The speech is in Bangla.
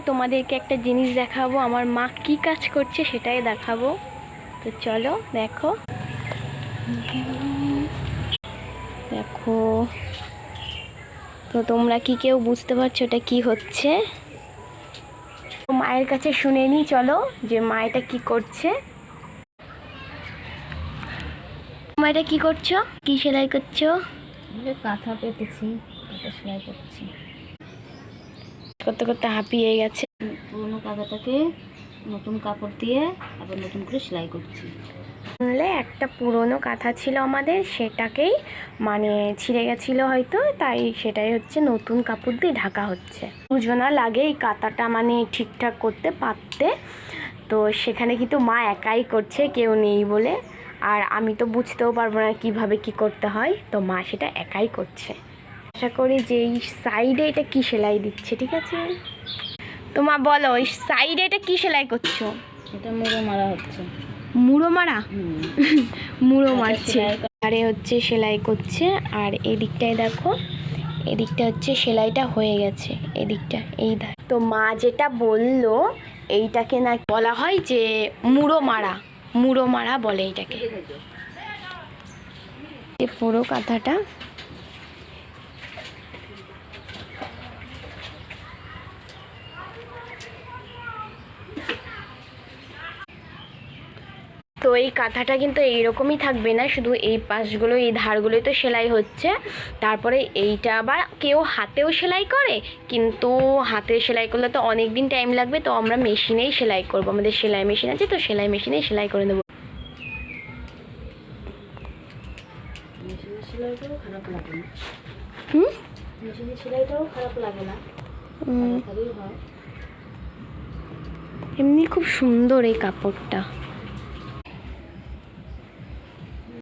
তোমাদেরকে একটা জিনিস দেখাবো, আমার মা কি কাজ করছে সেটাই দেখাবো। তো চলো দেখো দেখো। তো তোমরা কি কেউ বুঝতে পারছো এটা কি হচ্ছে? মায়ের কাছে শুনে নি, চলো যে মা এটা কি করছে। মা এটা কি করছো? কি সেলাই করছো? কাঁথা পেতেছি, এটা সেলাই করছি। করতে করতে হাঁপিয়ে গেছে। পুরোনো কাঁথাটাকে নতুন কাপড় দিয়ে আবার নতুন করে সেলাই করছি। একটা পুরনো কাঁথা ছিল আমাদের, সেটাকেই মানে ছিঁড়ে গেছিলো হয়তো, তাই সেটাই হচ্ছে নতুন কাপড় দিয়ে ঢাকা হচ্ছে। দুজনা লাগে এই কাঁথাটা মানে ঠিকঠাক করতে পারতে। তো সেখানে কিন্তু মা একাই করছে, কেউ নেই বলে। আর আমি তো বুঝতেও পারবো না কিভাবে কি করতে হয়, তো মা সেটা একাই করছে। আশা করি যে এই সাইডে এটা কি সেলাই দিচ্ছে, ঠিক আছে? তো মা বলো, এই সাইডে এটা কি সেলাই করছো? এটা মুড়ো মারা হচ্ছে। মুড়ো মারা? মুড়ো মারছে। সেলাই আরে হচ্ছে সেলাই করছে। আর এদিকটায় দেখো, এদিকটা হচ্ছে সেলাইটা হয়ে গেছে, এদিকটা এই তো মা যেটা বললো এইটাকে না বলা হয় যে মুড়ো মারা, মুড়ো মারা বলে এইটাকে। এই পুরো কাঁথাটা তো এই কাঁথাটা কিন্তু এইরকমই থাকবে না, শুধু এই পাশগুলো এই ধারগুলোই তো সেলাই হচ্ছে। তারপরে এইটা আবার কেউ হাতেও সেলাই করে, কিন্তু হাতে সেলাই করলে তো অনেক দিন টাইম লাগবে, তো আমরা মেশিনেই সেলাই করব। আমাদের সেলাই মেশিন আছে, তো সেলাই মেশিনেই সেলাই করে দেবো। মেশিনের সেলাইটাও খারাপ লাগে না। হুম, মেশিনের সেলাইটাও খারাপ লাগে না, হয়। এমনি খুব সুন্দর এই কাপড়টা।